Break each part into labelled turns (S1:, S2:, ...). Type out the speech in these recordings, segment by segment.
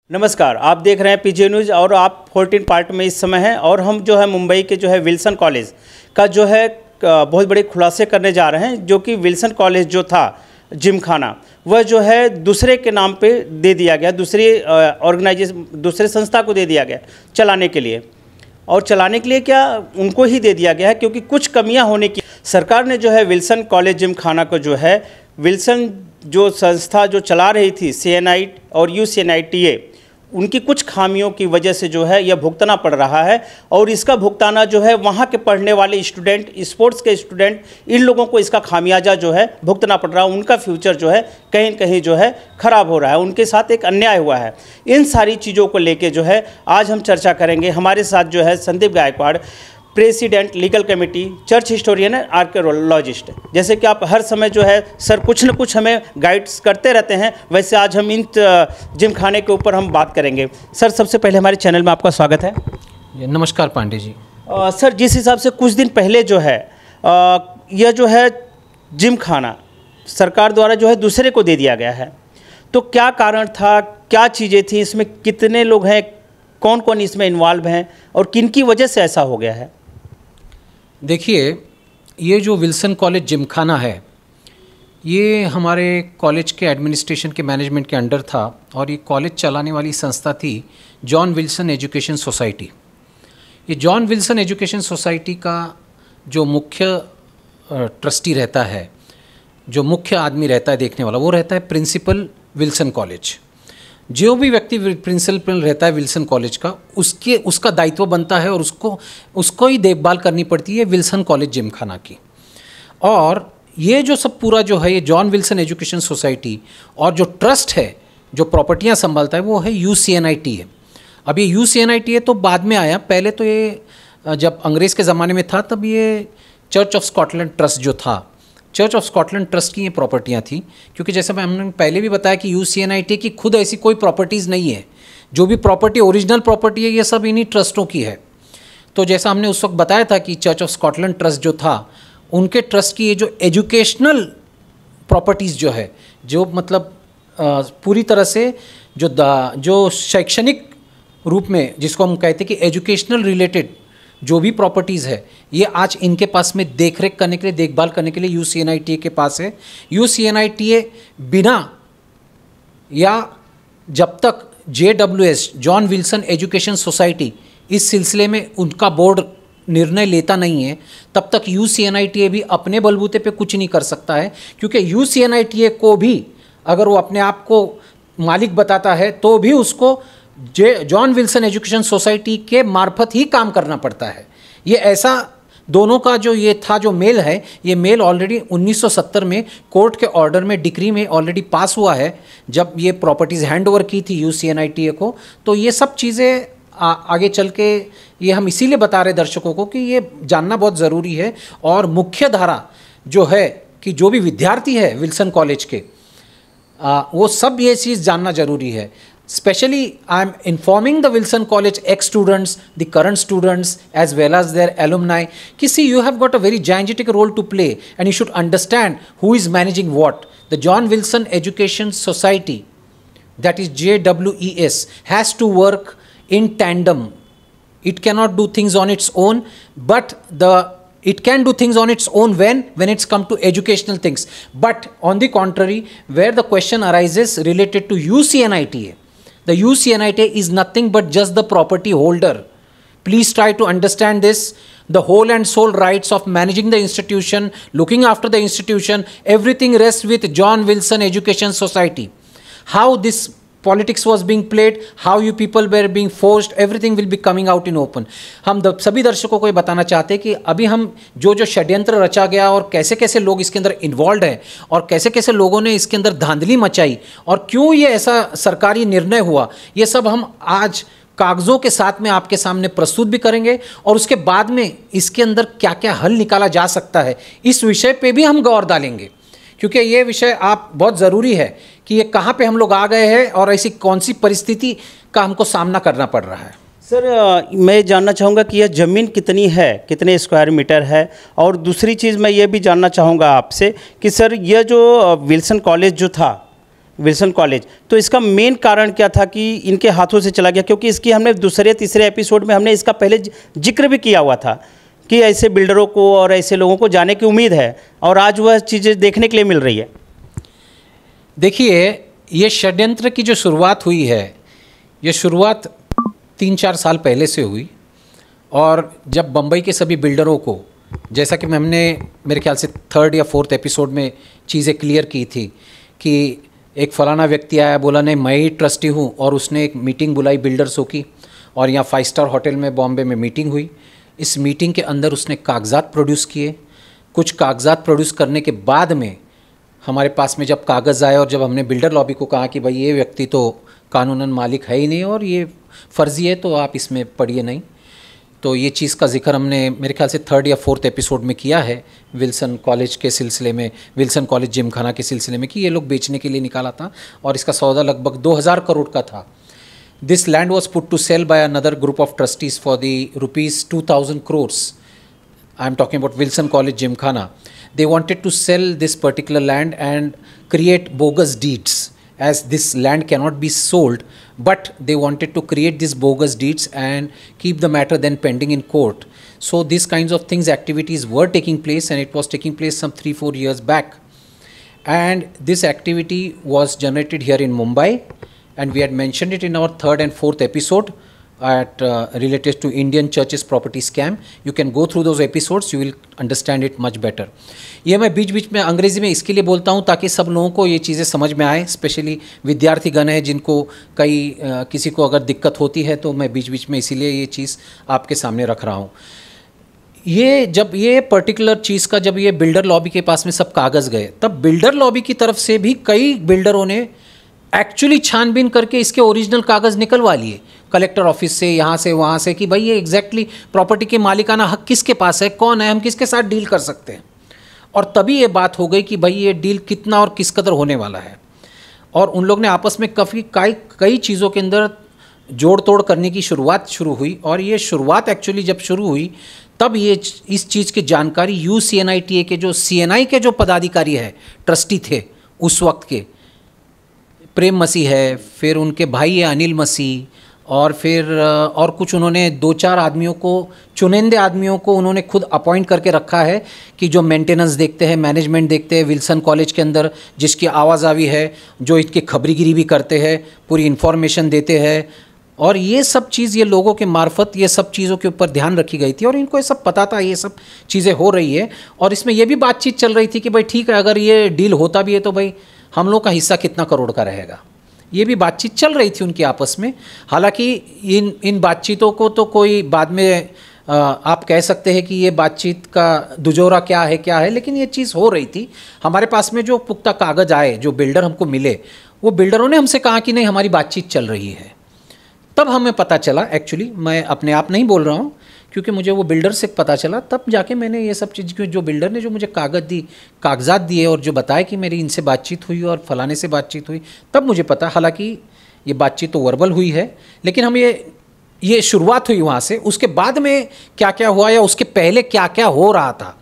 S1: नमस्कार, आप देख रहे हैं पीजे न्यूज़ और आप 14 पार्ट में इस समय हैं और हम जो है मुंबई के जो है विल्सन कॉलेज का जो है बहुत बड़े खुलासे करने जा रहे हैं। जो कि विल्सन कॉलेज जो था जिमखाना, वह जो है दूसरे के नाम पे दे दिया गया, दूसरे संस्था को दे दिया गया चलाने के लिए। और चलाने के लिए क्या उनको ही दे दिया गया है, क्योंकि कुछ कमियां होने की सरकार ने जो है विल्सन कॉलेज जिमखाना को जो है विल्सन जो संस्था जो चला रही थी CNI और UCNITA, उनकी कुछ खामियों की वजह से जो है यह भुगतना पड़ रहा है। और इसका भुगताना जो है वहाँ के पढ़ने वाले स्टूडेंट, स्पोर्ट्स के स्टूडेंट, इन लोगों को इसका खामियाजा जो है भुगतना पड़ रहा है। उनका फ्यूचर जो है कहीं न कहीं जो है ख़राब हो रहा है, उनके साथ एक अन्याय हुआ है। इन सारी चीज़ों को लेके जो है आज हम चर्चा करेंगे। हमारे साथ जो है Sandeep Gaikwad, president legal committee, church historian, archaeologist. जैसे कि आप हर समय जो है सर कुछ न कुछ हमें गाइड्स करते रहते हैं, वैसे आज हम इन जिमखाने के ऊपर हम बात करेंगे। सर, सबसे पहले हमारे चैनल में आपका स्वागत है।
S2: नमस्कार पांडे जी।
S1: सर, जिस हिसाब से कुछ दिन पहले जो है यह जो है जिमखाना सरकार द्वारा जो है दूसरे को दे दिया गया है, तो क्या कारण था, क्या चीज़ें थी इसमें, कितने लोग हैं, कौन कौन इसमें इन्वॉल्व हैं और किन की वजह से ऐसा हो गया है?
S2: देखिए, ये जो विल्सन कॉलेज जिमखाना है, ये हमारे कॉलेज के एडमिनिस्ट्रेशन के मैनेजमेंट के अंडर था और ये कॉलेज चलाने वाली संस्था थी जॉन विल्सन एजुकेशन सोसाइटी। ये जॉन विल्सन एजुकेशन सोसाइटी का जो मुख्य ट्रस्टी रहता है, जो मुख्य आदमी रहता है देखने वाला, वो रहता है प्रिंसिपल विल्सन कॉलेज। जो भी व्यक्ति प्रिंसिपल रहता है विल्सन कॉलेज का, उसका दायित्व बनता है और उसको ही देखभाल करनी पड़ती है विल्सन कॉलेज जिमखाना की। और ये जो सब पूरा जो है ये जॉन विल्सन एजुकेशन सोसाइटी और जो ट्रस्ट है जो प्रॉपर्टियां संभालता है वो है UCNITA। अब ये UCNITA तो बाद में आया, पहले तो ये जब अंग्रेज़ के ज़माने में था तब ये चर्च ऑफ स्कॉटलैंड ट्रस्ट जो था, चर्च ऑफ स्कॉटलैंड ट्रस्ट की ये प्रॉपर्टियाँ थी। क्योंकि जैसे हमने पहले भी बताया कि UCNITA की खुद ऐसी कोई प्रॉपर्टीज़ नहीं है, जो भी प्रॉपर्टी ओरिजिनल प्रॉपर्टी है ये सब इन्हीं ट्रस्टों की है। तो जैसा हमने उस वक्त बताया था कि चर्च ऑफ स्कॉटलैंड ट्रस्ट जो था, उनके ट्रस्ट की ये जो एजुकेशनल प्रॉपर्टीज़ जो है, जो मतलब पूरी तरह से जो शैक्षणिक रूप में जिसको हम कहते हैं कि एजुकेशनल रिलेटेड जो भी प्रॉपर्टीज़ है, ये आज इनके पास में देखरेख करने के लिए, देखभाल करने के लिए UCNITA के पास है। UCNITA बिना या जब तक JWS John Wilson education society इस सिलसिले में उनका बोर्ड निर्णय लेता नहीं है, तब तक UCNITA भी अपने बलबूते पे कुछ नहीं कर सकता है। क्योंकि UCNITA को भी अगर वो अपने आप को मालिक बताता है तो भी उसको जॉन विल्सन एजुकेशन सोसाइटी के मार्फत ही काम करना पड़ता है। ये ऐसा दोनों का जो ये था जो मेल है, ये मेल ऑलरेडी 1970 में कोर्ट के ऑर्डर में, डिक्री में ऑलरेडी पास हुआ है, जब ये प्रॉपर्टीज़ हैंड ओवर की थी UCNITA को। तो ये सब चीज़ें आगे चल के ये हम इसीलिए बता रहे दर्शकों को कि ये जानना बहुत ज़रूरी है। और मुख्य धारा जो है कि जो भी विद्यार्थी है विल्सन कॉलेज के, वो सब ये चीज़ जानना ज़रूरी है। Especially, I am informing the Wilson College ex-students, the current students, as well as their alumni. Ki see, you have got a very gigantic role to play, and you should understand who is managing what. The John Wilson Education Society, that is JWES, has to work in tandem. It cannot do things on its own, but it can do things on its own when it's come to educational things. But on the contrary, where the question arises related to UCNITA, the UCNITA is nothing but just the property holder. Please try to understand this. The whole and sole rights of managing the institution, looking after the institution, everything rests with John Wilson Education Society. How this politics was being played, how you people were being forced, everything will be coming out in open. हम सभी दर्शकों को ये बताना चाहते हैं कि अभी हम जो षड्यंत्र रचा गया और कैसे कैसे लोग इसके अंदर इन्वॉल्व हैं और कैसे कैसे लोगों ने इसके अंदर धांधली मचाई और क्यों ये ऐसा सरकारी निर्णय हुआ, ये सब हम आज कागज़ों के साथ में आपके सामने प्रस्तुत भी करेंगे। और उसके बाद में इसके अंदर क्या क्या हल निकाला जा सकता है, इस विषय पे भी हम गौर डालेंगे। क्योंकि ये विषय आप बहुत ज़रूरी है कि ये कहाँ पे हम लोग आ गए हैं और ऐसी कौन सी परिस्थिति का हमको सामना करना पड़ रहा है।
S1: सर, मैं जानना चाहूँगा कि यह ज़मीन कितनी है, कितने स्क्वायर मीटर है? और दूसरी चीज़ मैं ये भी जानना चाहूँगा आपसे कि सर, यह जो विल्सन कॉलेज जो था, विल्सन कॉलेज, तो इसका मेन कारण क्या था कि इनके हाथों से चला गया? क्योंकि इसकी हमने दूसरे तीसरे एपिसोड में हमने इसका पहले जिक्र भी किया हुआ था कि ऐसे बिल्डरों को और ऐसे लोगों को जाने की उम्मीद है, और आज वह चीज़ें देखने के लिए मिल रही है।
S2: देखिए, ये षड्यंत्र की जो शुरुआत हुई है, ये शुरुआत 3-4 साल पहले से हुई। और जब बम्बई के सभी बिल्डरों को, जैसा कि हमने मेरे ख्याल से 3rd या 4th एपिसोड में चीज़ें क्लियर की थी कि एक फलाना व्यक्ति आया, बोला नहीं मैं ही ट्रस्टी हूँ, और उसने एक मीटिंग बुलाई बिल्डर्सों की, और यहाँ 5 स्टार होटल में बॉम्बे में मीटिंग हुई। इस मीटिंग के अंदर उसने कागजात प्रोड्यूस किए। कुछ कागजात प्रोड्यूस करने के बाद में हमारे पास में जब कागज़ आए और जब हमने बिल्डर लॉबी को कहा कि भाई ये व्यक्ति तो कानूनन मालिक है ही नहीं और ये फ़र्ज़ी है, तो आप इसमें पढ़िए नहीं, तो ये चीज़ का जिक्र हमने मेरे ख्याल से 3rd या 4th एपिसोड में किया है विल्सन कॉलेज के सिलसिले में, विल्सन कॉलेज जिमखाना के सिलसिले में, कि ये लोग बेचने के लिए निकाला था और इसका सौदा लगभग 2000 करोड़ का था। This land was put to sale by another group of trustees for the ₹2000 crores. I am talking about Wilson College Gymkhana. They wanted to sell this particular land and create bogus deeds, as this land cannot be sold, but they wanted to create these bogus deeds and keep the matter then pending in court. So these kinds of things, activities were taking place, and it was taking place some 3-4 years back. And this activity was generated here in Mumbai, and we had mentioned it in our 3rd and 4th episode at related to Indian churches property scam. You can go through those episodes, you will understand it much better. ये मैं बीच बीच में अंग्रेज़ी में इसके लिए बोलता हूँ ताकि सब लोगों को ये चीज़ें समझ में आए, स्पेशली विद्यार्थीगण हैं जिनको किसी को अगर दिक्कत होती है, तो मैं बीच बीच में इसीलिए ये चीज़ आपके सामने रख रहा हूँ। ये जब ये पर्टिकुलर चीज़ का जब ये बिल्डर लॉबी के पास में सब कागज़ गए, तब बिल्डर लॉबी की तरफ से भी कई बिल्डरों ने एक्चुअली छानबीन करके इसके ओरिजिनल कागज़ निकलवा लिए कलेक्टर ऑफिस से, यहाँ से वहाँ से, कि भाई ये एग्जैक्टली प्रॉपर्टी के मालिकाना हक किसके पास है, कौन है, हम किसके साथ डील कर सकते हैं। और तभी ये बात हो गई कि भाई ये डील कितना और किस कदर होने वाला है। और उन लोग ने आपस में कई चीज़ों के अंदर जोड़ तोड़ करने की शुरुआत शुरू हुई। और ये शुरुआत एक्चुअली जब शुरू हुई, तब ये इस चीज़ की जानकारी UCNITA के जो CNI के जो पदाधिकारी है, ट्रस्टी थे उस वक्त के, प्रेम मसीह है, फिर उनके भाई है अनिल मसीह, और फिर और कुछ उन्होंने 2-4 आदमियों को, चुनिंदे आदमियों को उन्होंने खुद अपॉइंट करके रखा है कि जो मेंटेनेंस देखते हैं, मैनेजमेंट देखते हैं विल्सन कॉलेज के अंदर, जिसकी आवाज़ावी है, जो इसकी खबरीगिरी भी करते हैं, पूरी इन्फॉर्मेशन देते हैं। और ये सब चीज़ ये लोगों के मार्फत ये सब चीज़ों के ऊपर ध्यान रखी गई थी, और इनको ये सब पता था ये सब चीज़ें हो रही है। और इसमें ये भी बातचीत चल रही थी कि भाई ठीक है, अगर ये डील होता भी है तो भाई हम लोग का हिस्सा कितना करोड़ का रहेगा। ये भी बातचीत चल रही थी उनकी आपस में। हालांकि इन बातचीतों को तो कोई बाद में आप कह सकते हैं कि ये बातचीत का दुजोरा क्या है, लेकिन ये चीज़ हो रही थी। हमारे पास में जो पुख्ता कागज़ आए, जो बिल्डर हमको मिले, वो बिल्डरों ने हमसे कहा कि नहीं हमारी बातचीत चल रही है। तब हमें पता चला, एक्चुअली मैं अपने आप नहीं बोल रहा हूँ, क्योंकि मुझे वो बिल्डर से पता चला, तब जाके मैंने ये सब चीज़, जो बिल्डर ने जो मुझे कागजात दिए और जो बताया कि मेरी इनसे बातचीत हुई और फलाने से बातचीत हुई, तब मुझे पता। हालांकि ये बातचीत तो वर्बल हुई है, लेकिन हम ये शुरुआत हुई वहाँ से। उसके बाद में क्या क्या हुआ या उसके पहले क्या क्या हो रहा था,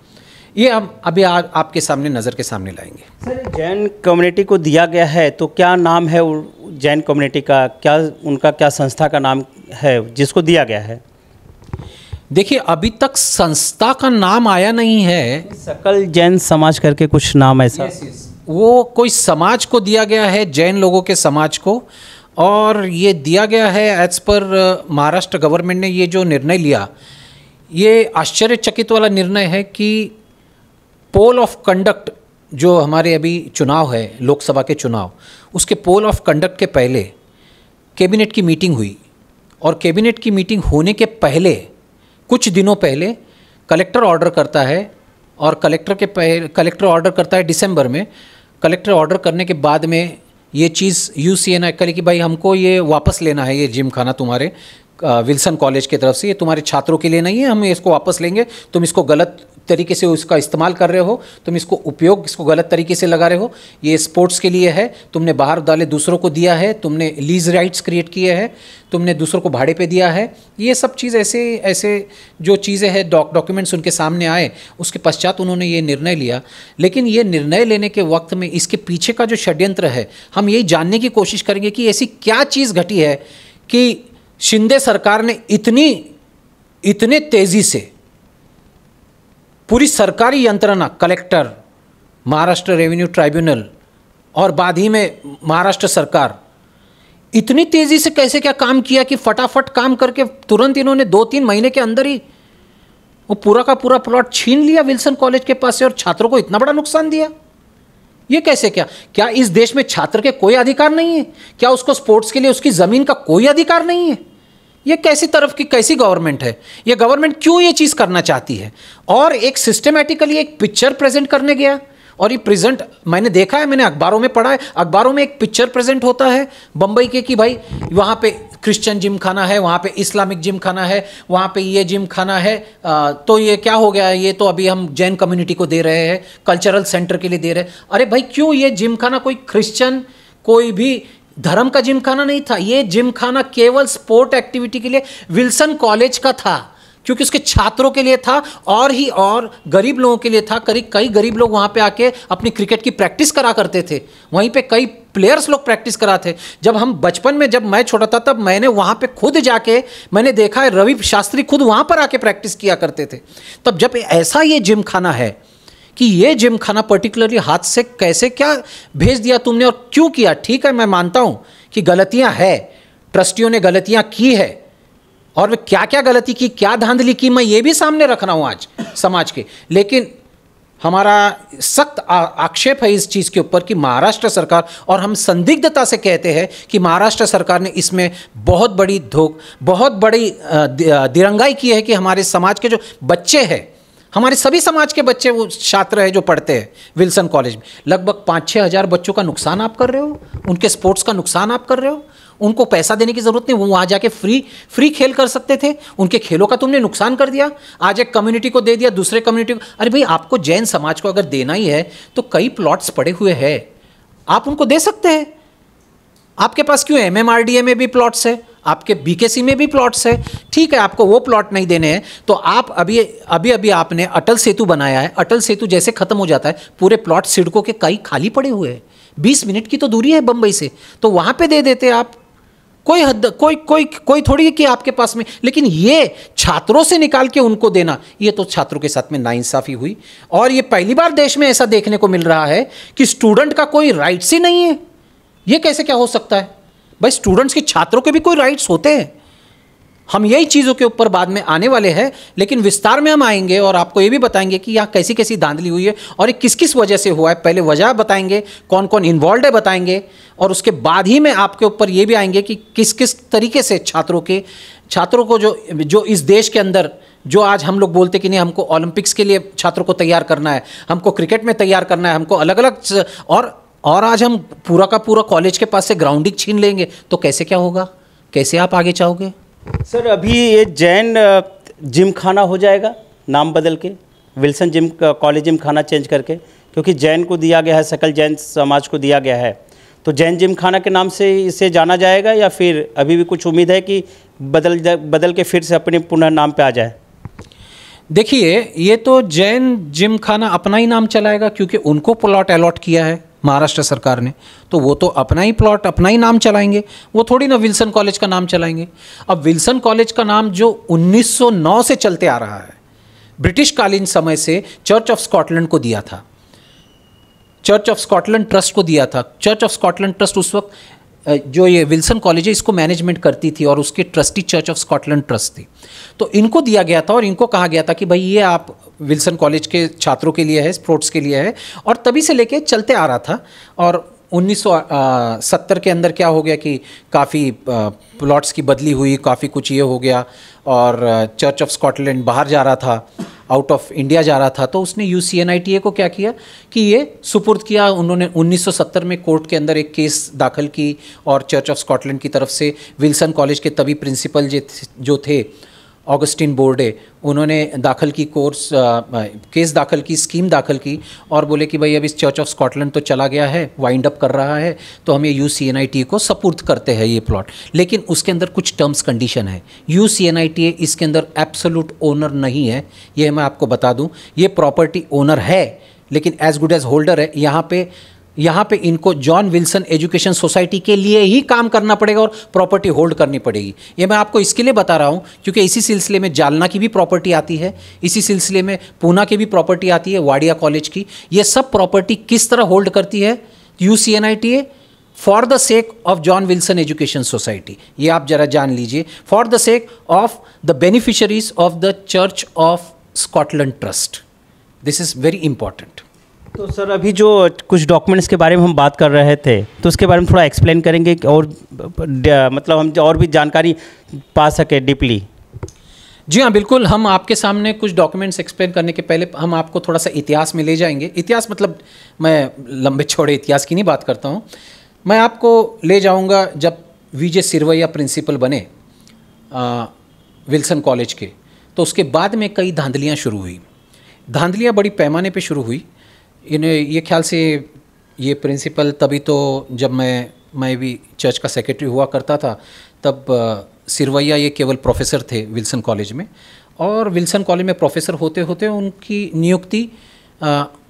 S2: ये हम अभी आपके सामने नज़र के सामने लाएंगे।
S1: सर, जैन कम्युनिटी को दिया गया है, तो क्या नाम है जैन कम्युनिटी का, क्या उनका क्या संस्था का नाम है जिसको दिया गया है?
S2: देखिए, अभी तक संस्था का नाम आया नहीं है।
S1: सकल जैन समाज करके कुछ नाम ऐसा,
S2: वो कोई समाज को दिया गया है, जैन लोगों के समाज को। और ये दिया गया है एज पर महाराष्ट्र गवर्नमेंट ने ये जो निर्णय लिया, ये आश्चर्यचकित वाला निर्णय है कि पोल ऑफ कंडक्ट, जो हमारे अभी चुनाव है, लोकसभा के चुनाव, उसके पोल ऑफ कंडक्ट के पहले कैबिनेट की मीटिंग हुई। और कैबिनेट की मीटिंग होने के पहले, कुछ दिनों पहले, कलेक्टर ऑर्डर करता है, और कलेक्टर ऑर्डर करता है दिसंबर में। कलेक्टर ऑर्डर करने के बाद में ये चीज़ UCNI कहे कि भाई हमको ये वापस लेना है, ये जिमखाना तुम्हारे विल्सन कॉलेज की तरफ से, ये तुम्हारे छात्रों के लिए नहीं है, हम इसको वापस लेंगे, तुम इसको गलत तरीके से उसका इस्तेमाल कर रहे हो, तुम इसको गलत तरीके से लगा रहे हो। ये स्पोर्ट्स के लिए है, तुमने बाहर डाले दूसरों को दिया है, तुमने लीज राइट्स क्रिएट किए हैं, तुमने दूसरों को भाड़े पे दिया है। ये सब चीज़ ऐसे जो चीज़ें हैं, डॉक्यूमेंट्स उनके सामने आए, उसके पश्चात उन्होंने ये निर्णय लिया। लेकिन ये निर्णय लेने के वक्त में इसके पीछे का जो षड्यंत्र है, हम यही जानने की कोशिश करेंगे कि ऐसी क्या चीज़ घटी है कि शिंदे सरकार ने इतने तेज़ी से पूरी सरकारी यंत्रणा, कलेक्टर, महाराष्ट्र रेवेन्यू ट्राइब्यूनल और बाद ही में महाराष्ट्र सरकार, इतनी तेज़ी से कैसे क्या काम किया कि फटाफट काम करके तुरंत इन्होंने 2-3 महीने के अंदर ही वो पूरा का पूरा प्लॉट छीन लिया विल्सन कॉलेज के पास से और छात्रों को इतना बड़ा नुकसान दिया। ये कैसे? क्या इस देश में छात्र के कोई अधिकार नहीं है? क्या उसको स्पोर्ट्स के लिए उसकी ज़मीन का कोई अधिकार नहीं है? ये कैसी गवर्नमेंट है? ये गवर्नमेंट क्यों ये चीज़ करना चाहती है? और एक सिस्टमेटिकली एक पिक्चर प्रेजेंट करने गया, और ये प्रेजेंट मैंने देखा है, मैंने अखबारों में पढ़ा है, अखबारों में एक पिक्चर प्रेजेंट होता है बम्बई के कि भाई वहाँ पे क्रिश्चियन जिम खाना है, वहाँ पे इस्लामिक जिम खाना है, वहाँ पे ये जिम खाना है, तो ये क्या हो गया, ये तो अभी हम जैन कम्युनिटी को दे रहे हैं, कल्चरल सेंटर के लिए दे रहे हैं। अरे भाई क्यों? ये जिम खाना कोई क्रिश्चियन, कोई भी धर्म का जिम खाना नहीं था। ये जिम खाना केवल स्पोर्ट एक्टिविटी के लिए विल्सन कॉलेज का था, क्योंकि उसके छात्रों के लिए था और गरीब लोगों के लिए था। कई गरीब लोग वहाँ पे आके अपनी क्रिकेट की प्रैक्टिस करा करते थे, वहीं पे कई प्लेयर्स लोग प्रैक्टिस कराते। जब हम बचपन में, जब मैं छोटा था, तब मैंने वहाँ पे खुद जाके मैंने देखा है, रवि शास्त्री खुद वहाँ पर आके प्रैक्टिस किया करते थे। तब जब ऐसा ये जिम खाना है कि ये जिम खाना पर्टिकुलरली हाथ से कैसे क्या भेज दिया तुमने और क्यों किया? ठीक है, मैं मानता हूँ कि गलतियाँ है, ट्रस्टियों ने गलतियाँ की है, और वे क्या क्या गलती की, क्या धांधली की, मैं ये भी सामने रख रहा हूँ आज समाज के। लेकिन हमारा सख्त आक्षेप है इस चीज़ के ऊपर कि महाराष्ट्र सरकार, और हम संदिग्धता से कहते हैं कि महाराष्ट्र सरकार ने इसमें बहुत बड़ी दिरंगाई की है कि हमारे समाज के जो बच्चे हैं, हमारे सभी समाज के बच्चे, वो छात्र हैं जो पढ़ते हैं विल्सन कॉलेज में, लगभग 5-6 हज़ार बच्चों का नुकसान आप कर रहे हो, उनके स्पोर्ट्स का नुकसान आप कर रहे हो। उनको पैसा देने की ज़रूरत नहीं, वो वहाँ जाके फ्री खेल कर सकते थे, उनके खेलों का तुमने नुकसान कर दिया। आज एक कम्युनिटी को दे दिया, दूसरे कम्युनिटी को। अरे भाई, आपको जैन समाज को अगर देना ही है तो कई प्लॉट्स पड़े हुए हैं, आप उनको दे सकते हैं। आपके पास क्यों MMRDA में भी प्लॉट्स है, आपके BKC में भी प्लॉट्स है। ठीक है, आपको वो प्लॉट नहीं देने हैं तो आप अभी आपने अटल सेतु बनाया है, अटल सेतु जैसे खत्म हो जाता है, पूरे प्लॉट सिडको के कई खाली पड़े हुए हैं, 20 मिनट की तो दूरी है बम्बई से, तो वहाँ पे दे देते आप। कोई थोड़ी है कि आपके पास में। लेकिन ये छात्रों से निकाल के उनको देना, ये तो छात्रों के साथ में नाइंसाफी हुई। और ये पहली बार देश में ऐसा देखने को मिल रहा है कि स्टूडेंट का कोई राइट्स ही नहीं है। ये कैसे क्या हो सकता है भाई? स्टूडेंट्स के, छात्रों के भी कोई राइट्स होते हैं। हम यही चीज़ों के ऊपर बाद में आने वाले हैं, लेकिन विस्तार में हम आएंगे और आपको ये भी बताएंगे कि यहाँ कैसी कैसी धांधली हुई है और ये किस किस वजह से हुआ है। पहले वजह बताएंगे, कौन कौन इन्वॉल्व है बताएंगे, और उसके बाद ही में आपके ऊपर ये भी आएंगे कि किस किस तरीके से छात्रों को जो इस देश के अंदर, जो आज हम लोग बोलते कि नहीं, हमको ओलंपिक्स के लिए छात्रों को तैयार करना है, हमको क्रिकेट में तैयार करना है, हमको अलग अलग, और आज हम पूरा का पूरा कॉलेज के पास से ग्राउंडिंग छीन लेंगे, तो कैसे क्या होगा? कैसे आप आगे चाहोगे?
S1: सर, अभी ये जैन जिम खाना हो जाएगा नाम बदल के, विल्सन जिम कॉलेज जिम खाना चेंज करके, क्योंकि जैन को दिया गया है, सकल जैन समाज को दिया गया है, तो जैन जिम खाना के नाम से इसे जाना जाएगा, या फिर अभी भी कुछ उम्मीद है कि बदल के फिर से अपने पुनः नाम पे आ जाए?
S2: देखिए, ये तो जैन जिम खाना अपना ही नाम चलाएगा, क्योंकि उनको प्लॉट अलॉट किया है महाराष्ट्र सरकार ने, तो वो तो अपना ही प्लॉट, अपना ही नाम चलाएंगे। वो थोड़ी ना विल्सन कॉलेज का नाम चलाएंगे। अब विल्सन कॉलेज का नाम जो 1909 से चलते आ रहा है, ब्रिटिश कालीन समय से चर्च ऑफ स्कॉटलैंड को दिया था, चर्च ऑफ स्कॉटलैंड ट्रस्ट को दिया था। चर्च ऑफ स्कॉटलैंड ट्रस्ट उस वक्त जो ये विल्सन कॉलेज है इसको मैनेजमेंट करती थी, और उसकी trustee church of Scotland trust थी। तो इनको दिया गया था और इनको कहा गया था कि भाई ये आप विल्सन कॉलेज के छात्रों के लिए है, स्पोर्ट्स के लिए है, और तभी से लेके चलते आ रहा था। और 1970 के अंदर क्या हो गया कि काफ़ी प्लॉट्स की बदली हुई, काफ़ी कुछ ये हो गया, और चर्च ऑफ स्कॉटलैंड बाहर जा रहा था, आउट ऑफ इंडिया जा रहा था, तो उसने UCNITA को क्या किया कि ये सुपुर्द किया। उन्होंने 1970 में कोर्ट के अंदर एक केस दाखिल की, और चर्च ऑफ स्कॉटलैंड की तरफ से विल्सन कॉलेज के तभी प्रिंसिपल जो थे ऑगस्टिन बोर्डे, उन्होंने दाखिल की केस दाखिल की, स्कीम दाखिल की और बोले कि भाई अब इस चर्च ऑफ स्कॉटलैंड तो चला गया है, वाइंड अप कर रहा है, तो हम ये UCNITA को सपुर्द करते हैं ये प्लॉट। लेकिन उसके अंदर कुछ टर्म्स कंडीशन है। UCNITA इसके अंदर एब्सोल्यूट ओनर नहीं है, ये मैं आपको बता दूं। ये प्रॉपर्टी ओनर है लेकिन एज गुड एज होल्डर है। यहाँ पे इनको जॉन विल्सन एजुकेशन सोसाइटी के लिए ही काम करना पड़ेगा और प्रॉपर्टी होल्ड करनी पड़ेगी। ये मैं आपको इसके लिए बता रहा हूँ क्योंकि इसी सिलसिले में जालना की भी प्रॉपर्टी आती है, इसी सिलसिले में पूना की भी प्रॉपर्टी आती है, वाडिया कॉलेज की। ये सब प्रॉपर्टी किस तरह होल्ड करती है UCNITA? For the sake of John Wilson education society. ये आप जरा जान लीजिए, for the sake of the beneficiaries of the church of Scotland trust. This is very important.
S1: तो सर अभी जो कुछ डॉक्यूमेंट्स के बारे में हम बात कर रहे थे तो उसके बारे में थोड़ा एक्सप्लेन करेंगे और मतलब हम और भी जानकारी पा सके डीपली।
S2: जी हाँ, बिल्कुल। हम आपके सामने कुछ डॉक्यूमेंट्स एक्सप्लेन करने के पहले हम आपको थोड़ा सा इतिहास में ले जाएंगे। इतिहास मतलब मैं लंबे चौड़े इतिहास की नहीं बात करता हूँ, मैं आपको ले जाऊँगा जब VJ सिरवैया प्रिंसिपल बने विल्सन कॉलेज के, तो उसके बाद में कई धांधलियाँ शुरू हुई। धांधलियाँ बड़ी पैमाने पे शुरू हुई। इन्हें ये ख्याल से ये प्रिंसिपल तभी तो जब मैं भी चर्च का सेक्रेटरी हुआ करता था तब सिरवैया ये केवल प्रोफेसर थे विल्सन कॉलेज में, और विल्सन कॉलेज में प्रोफेसर होते होते उनकी नियुक्ति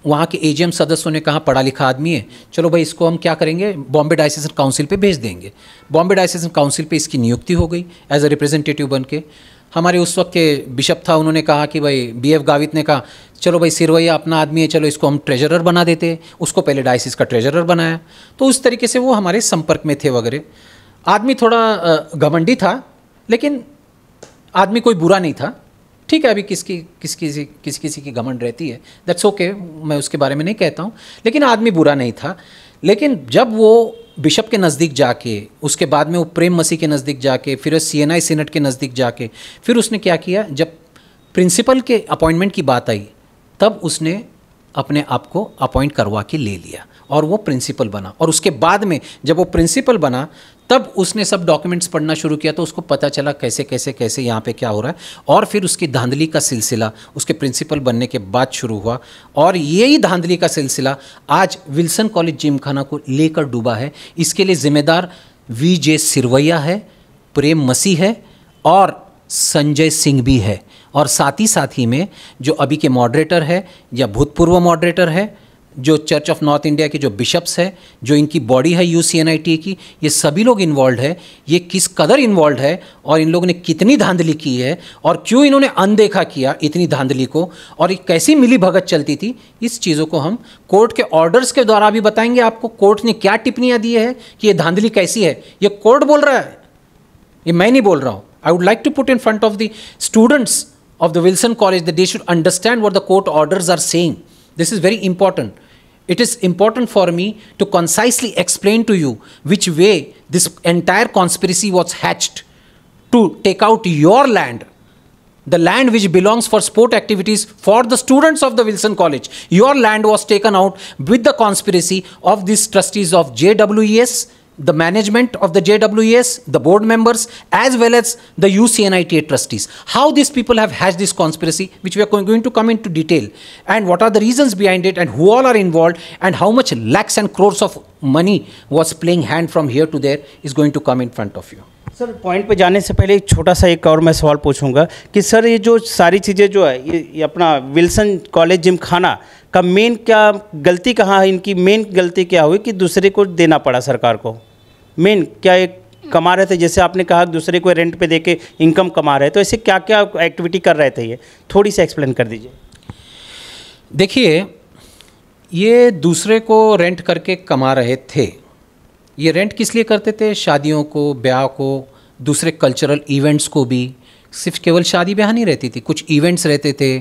S2: वहाँ के AGM सदस्यों ने कहा पढ़ा लिखा आदमी है, चलो भाई इसको हम क्या करेंगे, बॉम्बे डायसेसन काउंसिल पे भेज देंगे। बॉम्बे डायसेसन काउंसिल पे इसकी नियुक्ति हो गई एज अ रिप्रेजेंटेटिव बन के। हमारे उस वक्त के बिशप था, उन्होंने कहा कि भाई BF गावित ने कहा चलो भाई सिरवैया अपना आदमी है, चलो इसको हम ट्रेजरर बना देते। उसको पहले डायसिस का ट्रेजरर बनाया, तो उस तरीके से वो हमारे संपर्क में थे वगैरह। आदमी थोड़ा घमंडी था लेकिन आदमी कोई बुरा नहीं था। ठीक है, अभी किसी की घमंड रहती है, दैट्स ओके, मैं उसके बारे में नहीं कहता हूँ, लेकिन आदमी बुरा नहीं था। लेकिन जब वो बिशप के नज़दीक जाके, उसके बाद में वो प्रेम मसीह के नज़दीक जाके, फिर CNI सीनेट के नज़दीक जाके, फिर उसने क्या किया, जब प्रिंसिपल के अपॉइंटमेंट की बात आई तब उसने अपने आप को अपॉइंट करवा के ले लिया और वो प्रिंसिपल बना। और उसके बाद में जब वो प्रिंसिपल बना तब उसने सब डॉक्यूमेंट्स पढ़ना शुरू किया, तो उसको पता चला कैसे यहाँ पे क्या हो रहा है। और फिर उसकी धांधली का सिलसिला उसके प्रिंसिपल बनने के बाद शुरू हुआ, और यही धांधली का सिलसिला आज विल्सन कॉलेज जिमखाना को लेकर डूबा है। इसके लिए जिम्मेदार VJ सिरवैया है, प्रेम मसीह है और संजय सिंह भी है, और साथ ही में जो अभी के मॉडरेटर है या भूतपूर्व मॉडरेटर है, जो चर्च ऑफ नॉर्थ इंडिया के जो बिशप्स है, जो इनकी बॉडी है UCNITA की, ये सभी लोग इन्वॉल्व है। ये किस कदर इन्वॉल्व है और इन लोगों ने कितनी धांधली की है और क्यों इन्होंने अनदेखा किया इतनी धांधली को, और ये कैसी मिली भगत चलती थी, इस चीज़ों को हम कोर्ट के ऑर्डर्स के द्वारा भी बताएंगे आपको। कोर्ट ने क्या टिप्पणियाँ दी है कि ये धांधली कैसी है, ये कोर्ट बोल रहा है, ये मैं नहीं बोल रहा हूँ। I would like to put in front of the students of the Wilson College that they should understand what the court orders are saying. This is very important. It is important for me to concisely explain to you which way this entire conspiracy was hatched to take out your land, the land which belongs for sport activities for the students of the Wilson College. Your land was taken out with the conspiracy of these trustees of JWES, the management of the JWES, the board members, as well as the UCNITA trustees. How these people have hatched this conspiracy, which we are going to come into detail, and what are the reasons behind it, and who all are involved, and how much lakhs and crores of money was playing hand from here to there, is going to come in front of you.
S1: Sir point पे जाने से पहले एक छोटा सा एक और मैं सवाल पूछूंगा कि सर ये जो सारी चीज़ें जो है ये अपना विल्सन कॉलेज जिमखाना का मेन क्या गलती कहाँ है, इनकी मेन गलती क्या हुई कि दूसरे को देना पड़ा सरकार को? मेन क्या एक कमा रहे थे, जैसे आपने कहा दूसरे को रेंट पे देके इनकम कमा रहे, तो ऐसे क्या क्या एक्टिविटी कर रहे थे, ये थोड़ी सी एक्सप्लेन कर दीजिए।
S2: देखिए, ये दूसरे को रेंट करके कमा रहे थे। ये रेंट किस लिए करते थे? शादियों को, ब्याह को, दूसरे कल्चरल इवेंट्स को भी। सिर्फ केवल शादी ब्याह नहीं रहती थी, कुछ इवेंट्स रहते थे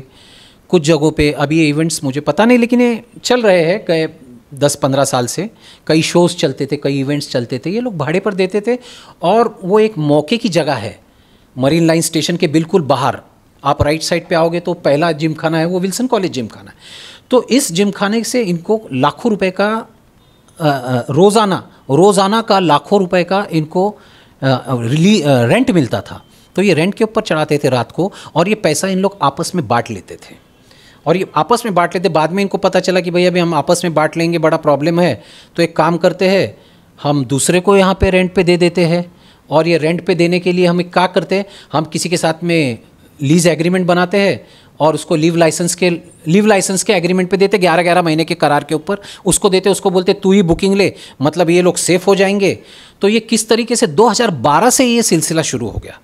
S2: कुछ जगहों पे। अभी ये इवेंट्स मुझे पता नहीं, लेकिन ये चल रहे हैं गए 10-15 साल से। कई शोज़ चलते थे, कई इवेंट्स चलते थे, ये लोग भाड़े पर देते थे। और वो एक मौके की जगह है, मरीन लाइन स्टेशन के बिल्कुल बाहर। आप राइट साइड पे आओगे तो पहला जिमखाना है वो विल्सन कॉलेज जिमखाना है। तो इस जिमखाने से इनको लाखों रुपए का रोज़ाना का लाखों रुपए का इनको रेंट मिलता था। तो ये रेंट के ऊपर चढ़ाते थे रात को, और ये पैसा इन लोग आपस में बांट लेते थे। और ये आपस में बांट लेते, बाद में इनको पता चला कि भैया अभी हम आपस में बांट लेंगे, बड़ा प्रॉब्लम है, तो एक काम करते हैं, हम दूसरे को यहाँ पे रेंट पे दे देते हैं। और ये रेंट पे देने के लिए हम क्या करते हैं, हम किसी के साथ में लीज एग्रीमेंट बनाते हैं और उसको लीव लाइसेंस के एग्रीमेंट पे देते, 11-11 महीने के करार के ऊपर उसको देते, उसको बोलते तू ही बुकिंग ले, मतलब ये लोग सेफ हो जाएंगे। तो ये किस तरीके से 2012 से ये सिलसिला शुरू हो गया।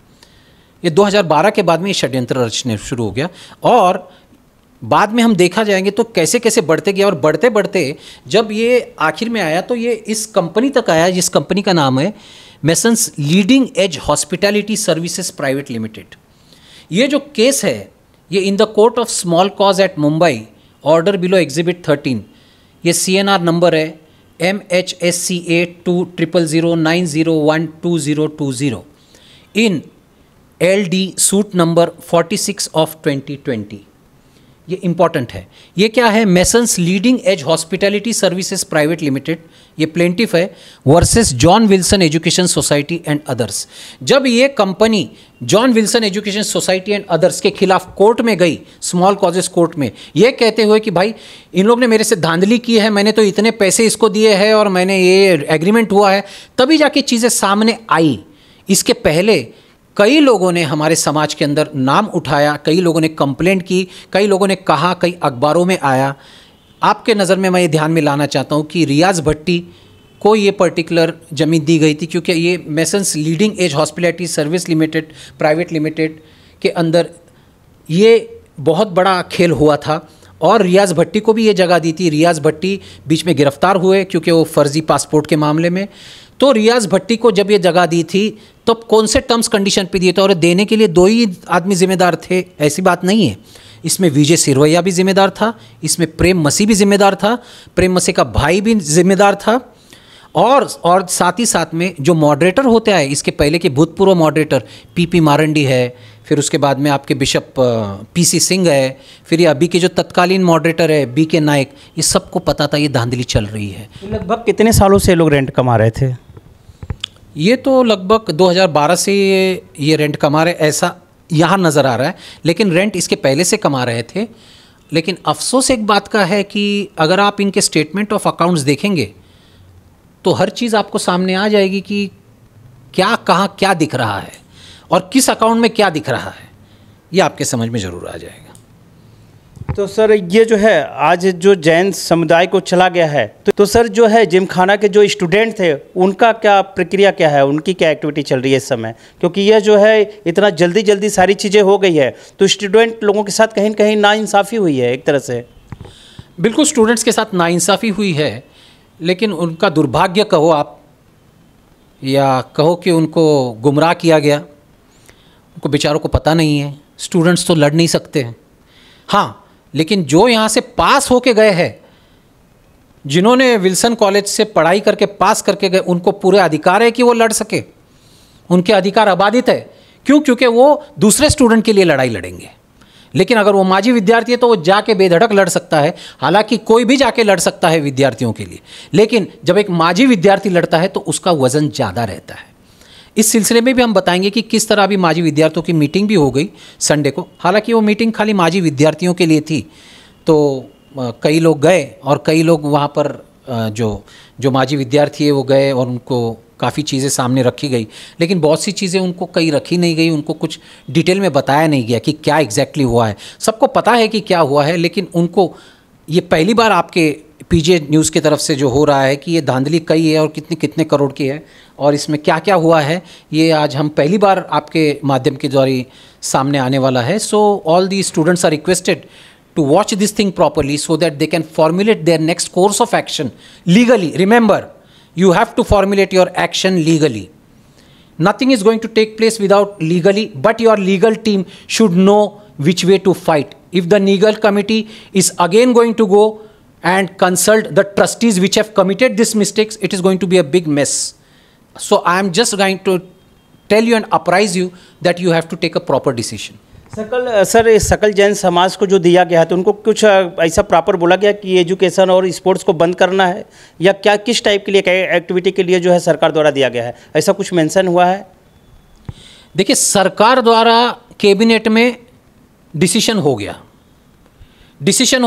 S2: ये 2012 के बाद में ये षड्यंत्र रचने शुरू हो गया, और बाद में हम देखा जाएंगे तो कैसे कैसे बढ़ते गया, और बढ़ते बढ़ते जब ये आखिर में आया तो ये इस कंपनी तक आया, जिस कंपनी का नाम है Masons leading edge hospitality services private limited. ये जो केस है ये in the court of small cause at Mumbai, order below exhibit 13, ये CNR नंबर है MHSCA 20009012020 in LD suit number 46 of 2020। ये इंपॉर्टेंट है। ये क्या है, Masons leading edge hospitality services private limited, ये प्लेंटिफ है, versus John Wilson education society and others. जब ये company John Wilson education society and others के खिलाफ कोर्ट में गई, स्मॉल कॉजेस कोर्ट में, ये कहते हुए कि भाई इन लोग ने मेरे से धांधली की है, मैंने तो इतने पैसे इसको दिए हैं और मैंने ये एग्रीमेंट हुआ है, तभी जाके चीज़ें सामने आई। इसके पहले कई लोगों ने हमारे समाज के अंदर नाम उठाया, कई लोगों ने कंप्लेंट की, कई लोगों ने कहा, कई अखबारों में आया। आपके नज़र में मैं ये ध्यान में लाना चाहता हूँ कि रियाज भट्टी को ये पर्टिकुलर ज़मीन दी गई थी, क्योंकि ये masons leading edge hospitality service limited private limited के अंदर ये बहुत बड़ा खेल हुआ था, और रियाज भट्टी को भी ये जगह दी थी। रियाज भट्टी बीच में गिरफ्तार हुए क्योंकि वो फर्जी पासपोर्ट के मामले में। तो रियाज भट्टी को जब ये जगह दी थी तो कौन से टर्म्स कंडीशन पे दिए थे, और देने के लिए 2 ही आदमी जिम्मेदार थे, ऐसी बात नहीं है। इसमें विजय सिरवैया भी जिम्मेदार था, इसमें प्रेम मसीह भी जिम्मेदार था, प्रेम मसीह का भाई भी जिम्मेदार था, और साथ ही साथ में जो मॉडरेटर होते आए, इसके पहले के भूतपूर्व मॉडरेटर PP मारंडी है, फिर उसके बाद में आपके बिशप PC सिंह है, फिर ये अभी के जो तत्कालीन मॉडरेटर है BK नायक, ये सबको पता था ये धांधली चल रही है।
S1: लगभग कितने सालों से लोग रेंट कमा रहे थे?
S2: ये तो लगभग 2012 से ये रेंट कमा रहे, ऐसा यहाँ नज़र आ रहा है, लेकिन रेंट इसके पहले से कमा रहे थे। लेकिन अफसोस एक बात का है कि अगर आप इनके स्टेटमेंट ऑफ अकाउंट्स देखेंगे तो हर चीज़ आपको सामने आ जाएगी कि क्या कहाँ क्या दिख रहा है और किस अकाउंट में क्या दिख रहा है, ये आपके समझ में ज़रूर आ जाएगा।
S1: तो सर ये जो है आज जो जैन समुदाय को चला गया है, तो सर जो है जिमखाना के जो स्टूडेंट थे उनका क्या प्रक्रिया क्या है, उनकी क्या एक्टिविटी चल रही है इस समय? क्योंकि यह जो है इतना जल्दी सारी चीज़ें हो गई है, तो स्टूडेंट लोगों के साथ कहीं न कहीं नाइंसाफ़ी हुई है एक तरह से।
S2: बिल्कुल स्टूडेंट्स के साथ नाइंसाफ़ी हुई है, लेकिन उनका दुर्भाग्य कहो आप, या कहो कि उनको गुमराह किया गया, उनको बेचारों को पता नहीं है। स्टूडेंट्स तो लड़ नहीं सकते हैं, हाँ, लेकिन जो यहाँ से पास होके गए हैं, जिन्होंने विल्सन कॉलेज से पढ़ाई करके पास करके गए, उनको पूरे अधिकार है कि वो लड़ सके, उनके अधिकार अबाधित है। क्यों? क्योंकि वो दूसरे स्टूडेंट के लिए लड़ाई लड़ेंगे। लेकिन अगर वो माजी विद्यार्थी है तो वो जाके बेधड़क लड़ सकता है, हालांकि कोई भी जाके लड़ सकता है विद्यार्थियों के लिए, लेकिन जब एक माजी विद्यार्थी लड़ता है तो उसका वजन ज़्यादा रहता है। इस सिलसिले में भी हम बताएंगे कि किस तरह अभी माजी विद्यार्थियों की मीटिंग भी हो गई संडे को। हालांकि वो मीटिंग खाली माजी विद्यार्थियों के लिए थी, तो कई लोग गए और कई लोग वहाँ पर जो माजी विद्यार्थी है वो गए और उनको काफ़ी चीज़ें सामने रखी गई, लेकिन बहुत सी चीज़ें उनको कई रखी नहीं गई, उनको कुछ डिटेल में बताया नहीं गया कि क्या एग्जैक्टली हुआ है। सबको पता है कि क्या हुआ है, लेकिन उनको ये पहली बार आपके PJ न्यूज़ की तरफ से जो हो रहा है कि ये धांधली कई है और कितने कितने करोड़ की है और इसमें क्या क्या हुआ है, ये आज हम पहली बार आपके माध्यम के द्वारा सामने आने वाला है। So all the students are requested to watch this thing properly so that they can formulate their next course of action legally. Remember, you have to formulate your action legally. Nothing is going to take place without legally, but your legal team should know which way to fight. If the legal committee is again going to go and consult the trustees which have committed these mistakes, it is going to be a big mess. So I am just going to tell you and apprise you that you have to take a proper decision.
S1: सकल जैन समाज को जो दिया गया है तो उनको कुछ ऐसा प्रॉपर बोला गया कि एजुकेशन और स्पोर्ट्स को बंद करना है, या क्या किस टाइप के लिए एक्टिविटी के लिए जो है सरकार द्वारा दिया गया है, ऐसा कुछ मेंशन हुआ है?
S2: देखिए, सरकार द्वारा कैबिनेट में डिसीजन हो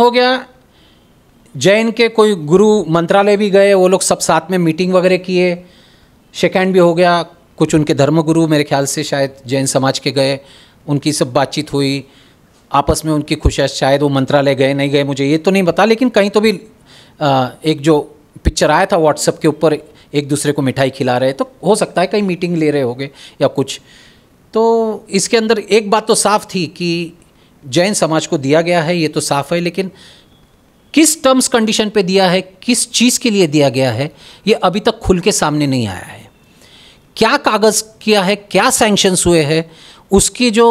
S2: गया, जैन के कोई गुरु मंत्रालय भी गए, वो लोग सब साथ में मीटिंग वगैरह किए, शेक हैंड भी हो गया। कुछ उनके धर्मगुरु मेरे ख्याल से शायद जैन समाज के गए, उनकी सब बातचीत हुई, आपस में उनकी खुशियाँ, शायद वो मंत्रालय गए नहीं गए मुझे ये तो नहीं पता, लेकिन कहीं तो भी एक जो पिक्चर आया था व्हाट्सएप के ऊपर, एक दूसरे को मिठाई खिला रहे, तो हो सकता है कहीं मीटिंग ले रहे होंगे या कुछ। तो इसके अंदर एक बात तो साफ थी कि जैन समाज को दिया गया है, ये तो साफ है, लेकिन किस टर्म्स कंडीशन पे दिया है, किस चीज़ के लिए दिया गया है, ये अभी तक खुल के सामने नहीं आया है। क्या कागज़ किया है, क्या सैंक्शंस हुए हैं, उसकी जो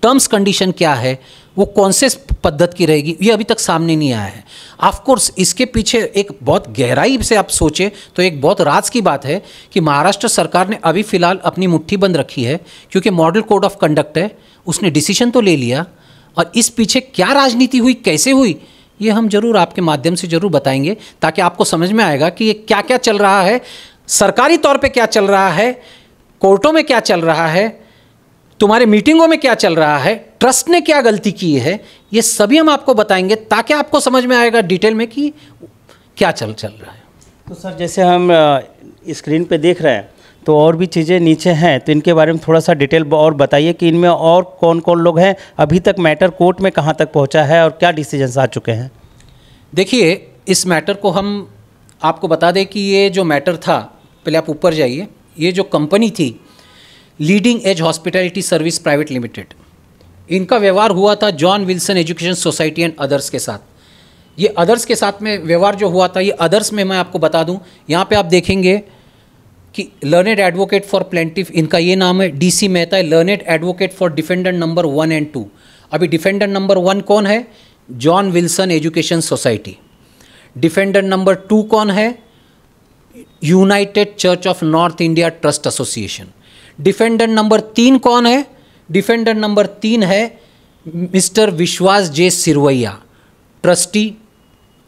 S2: टर्म्स कंडीशन क्या है, वो कौन से पद्धति की रहेगी, ये अभी तक सामने नहीं आया है। ऑफ कोर्स इसके पीछे एक बहुत गहराई से आप सोचें तो एक बहुत राज की बात है कि महाराष्ट्र सरकार ने अभी फ़िलहाल अपनी मुट्ठी बंद रखी है, क्योंकि मॉडल कोड ऑफ कंडक्ट है, उसने डिसीजन तो ले लिया, और इस पीछे क्या राजनीति हुई, कैसे हुई, ये हम जरूर आपके माध्यम से जरूर बताएंगे, ताकि आपको समझ में आएगा कि ये क्या क्या चल रहा है, सरकारी तौर पे क्या चल रहा है, कोर्टों में क्या चल रहा है, तुम्हारे मीटिंगों में क्या चल रहा है, ट्रस्ट ने क्या गलती की है, ये सभी हम आपको बताएंगे, ताकि आपको समझ में आएगा डिटेल में कि क्या चल रहा है।
S1: तो सर, जैसे हम स्क्रीन पे देख रहे हैं तो और भी चीज़ें नीचे हैं, तो इनके बारे में थोड़ा सा डिटेल और बताइए कि इनमें और कौन कौन लोग हैं, अभी तक मैटर कोर्ट में कहाँ तक पहुँचा है और क्या डिसीजंस आ चुके हैं।
S2: देखिए, इस मैटर को हम आपको बता दें कि ये जो मैटर था, पहले आप ऊपर जाइए, ये जो कंपनी थी leading edge hospitality service private limited, इनका व्यवहार हुआ था John Wilson education society and others के साथ। ये अदर्स के साथ में व्यवहार जो हुआ था, ये अदर्स में मैं आपको बता दूं, यहाँ पे आप देखेंगे कि लर्नेड एडवोकेट फॉर प्लेंटिफ, इनका ये नाम है, डीसी मेहता है, learned advocate for defendant number 1 और 2। अभी डिफेंडेंट नंबर 1 कौन है? John Wilson education society. Defendant number 2 कौन है? United Church of North India trust association. Defendant number 3 कौन है? डिफेंडेंट नंबर 3 है mister Vishwas J Sirvaiya, trustee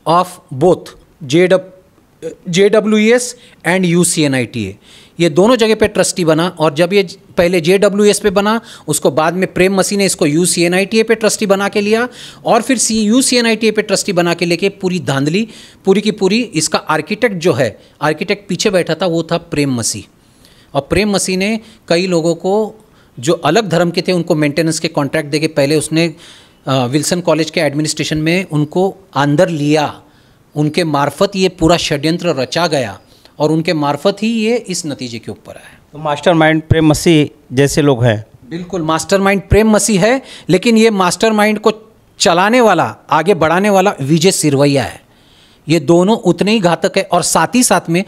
S2: of both JWES and UCNITA। ये दोनों जगह पे ट्रस्टी बना, और जब ये पहले JWES पे बना, उसको बाद में प्रेम मसी ने इसको UCNITA पे ट्रस्टी बना के लिया, और फिर UCNITA पे ट्रस्टी बना के लेके पूरी धांधली पूरी की पूरी, इसका आर्किटेक्ट जो है, आर्किटेक्ट पीछे बैठा था, वो था प्रेम मसी। और प्रेम मसी ने कई लोगों को जो अलग धर्म के थे उनको मेंटेनेंस के कॉन्ट्रैक्ट देके पहले उसने विल्सन कॉलेज के एडमिनिस्ट्रेशन में उनको अंदर लिया, उनके मार्फत ये पूरा षड्यंत्र रचा गया, और उनके मार्फत ही ये इस नतीजे के ऊपर आया।
S1: तो मास्टरमाइंड प्रेम मसीह जैसे लोग हैं।
S2: बिल्कुल, मास्टरमाइंड प्रेम मसीह है, लेकिन ये मास्टरमाइंड को चलाने वाला, आगे बढ़ाने वाला विजय सिरवैया है। ये दोनों उतने ही घातक है, और साथ ही साथ में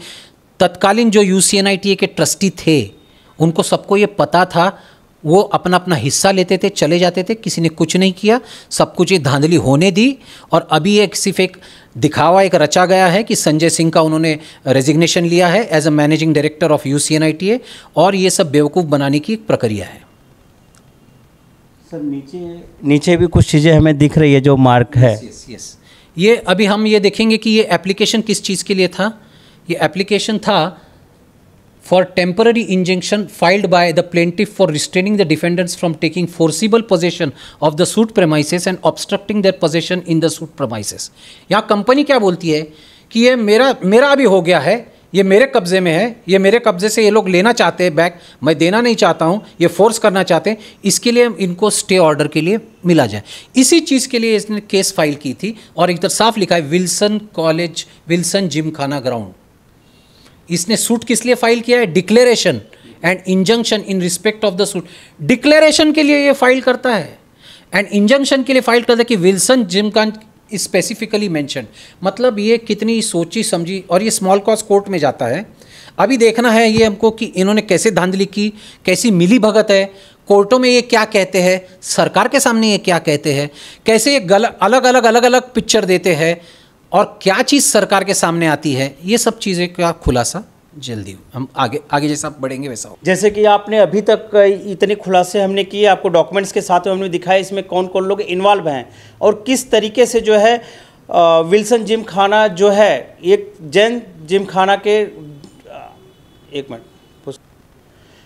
S2: तत्कालीन जो UCNITA के ट्रस्टी थे, उनको सबको ये पता था, वो अपना अपना हिस्सा लेते थे, चले जाते थे, किसी ने कुछ नहीं किया, सब कुछ ये धांधली होने दी। और अभी एक सिर्फ एक दिखावा एक रचा गया है कि संजय सिंह का उन्होंने रेजिग्नेशन लिया है as a managing director of UCNITA, और ये सब बेवकूफ़ बनाने की एक प्रक्रिया है।
S1: सर, नीचे भी कुछ चीज़ें हमें दिख रही है जो मार्क है।
S2: यस। ये अभी हम ये देखेंगे कि ये एप्लीकेशन किस चीज़ के लिए था। ये एप्लीकेशन था for temporary injunction filed by the plaintiff for restraining the defendants from taking forcible possession of the suit premises and obstructing their possession in the suit premises। यहाँ कंपनी क्या बोलती है कि ये मेरा अभी हो गया है, ये मेरे कब्जे में है, ये मेरे कब्जे से ये लोग लेना चाहते हैं बैक, मैं देना नहीं चाहता हूँ, ये फोर्स करना चाहते हैं, इसके लिए इनको स्टे ऑर्डर के लिए मिला जाए। इसी चीज़ के लिए इसने केस फाइल की थी, और इधर साफ लिखा है Wilson college, Wilson Gymkhana ground. इसने सूट किस लिए फाइल किया है? Declaration and injunction in respect of the suit. Declaration के लिए ये फाइल करता है, एंड इंजंक्शन के लिए फाइल करता है कि विल्सन जिमखाना स्पेसिफिकली मेंशन। मतलब ये कितनी सोची समझी, और ये स्मॉल कॉज कोर्ट में जाता है। अभी देखना है ये हमको कि इन्होंने कैसे धांधली की, कैसी मिली भगत है, कोर्टों में ये क्या कहते हैं, सरकार के सामने ये क्या कहते हैं, कैसे ये अलग अलग पिक्चर देते हैं, और क्या चीज़ सरकार के सामने आती है, ये सब चीज़ें का खुलासा जल्दी हम आगे जैसा बढ़ेंगे वैसा हो।
S1: जैसे कि आपने अभी तक इतने खुलासे हमने किए, आपको डॉक्यूमेंट्स के साथ में हमने दिखाया इसमें कौन कौन लोग इन्वॉल्व हैं, और किस तरीके से जो है विल्सन जिमखाना जो है एक जैन जिमखाना के, एक मिनट,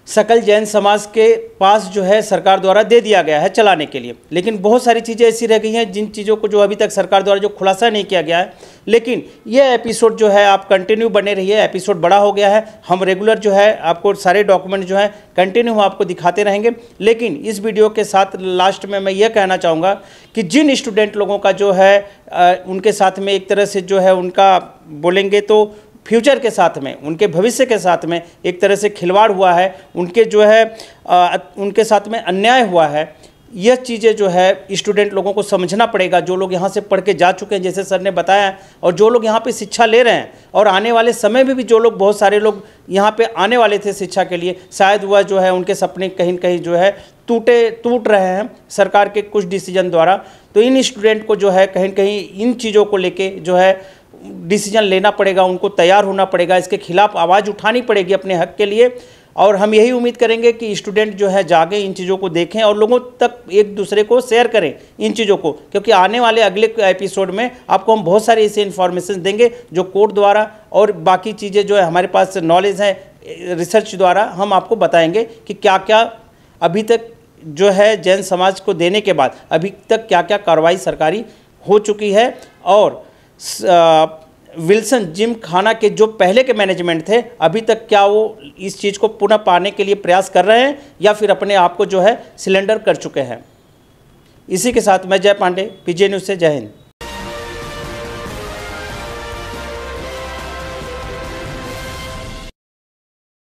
S1: सकल जैन समाज के पास जो है सरकार द्वारा दे दिया गया है चलाने के लिए। लेकिन बहुत सारी चीज़ें ऐसी रह गई हैं जिन चीज़ों को जो अभी तक सरकार द्वारा जो खुलासा नहीं किया गया है। लेकिन ये एपिसोड जो है आप कंटिन्यू बने रहिए, एपिसोड बड़ा हो गया है, हम रेगुलर जो है आपको सारे डॉक्यूमेंट जो है कंटिन्यू हम आपको दिखाते रहेंगे। लेकिन इस वीडियो के साथ लास्ट में मैं ये कहना चाहूँगा कि जिन स्टूडेंट लोगों का जो है उनके साथ में एक तरह से जो है उनका बोलेंगे तो फ्यूचर के साथ में, उनके भविष्य के साथ में एक तरह से खिलवाड़ हुआ है, उनके जो है उनके साथ में अन्याय हुआ है, यह चीज़ें जो है स्टूडेंट लोगों को समझना पड़ेगा। जो लोग यहाँ से पढ़ के जा चुके हैं जैसे सर ने बताया, और जो लोग यहाँ पे शिक्षा ले रहे हैं, और आने वाले समय में भी जो लोग, बहुत सारे लोग यहाँ पे आने वाले थे शिक्षा के लिए, शायद वह जो है उनके सपने कहीं न कहीं जो है टूट रहे हैं सरकार के कुछ डिसीजन द्वारा। तो इन स्टूडेंट को जो है कहीं न कहीं इन चीज़ों को लेके जो है डिसीजन लेना पड़ेगा, उनको तैयार होना पड़ेगा, इसके खिलाफ आवाज़ उठानी पड़ेगी अपने हक के लिए। और हम यही उम्मीद करेंगे कि स्टूडेंट जो है जागे, इन चीज़ों को देखें और लोगों तक एक दूसरे को शेयर करें इन चीज़ों को, क्योंकि आने वाले अगले एपिसोड में आपको हम बहुत सारी ऐसी इन्फॉर्मेशन देंगे जो कोर्ट द्वारा और बाकी चीज़ें जो है हमारे पास नॉलेज है रिसर्च द्वारा हम आपको बताएंगे कि क्या क्या अभी तक जो है जैन समाज को देने के बाद अभी तक क्या क्या कार्रवाई सरकारी हो चुकी है, और विल्सन जिम खाना के जो पहले के मैनेजमेंट थे अभी तक क्या वो इस चीज़ को पुनः पाने के लिए प्रयास कर रहे हैं या फिर अपने आप को जो है सिलेंडर कर चुके हैं। इसी के साथ मैं जय पांडे, पीजे न्यूज़ से, जय हिंद।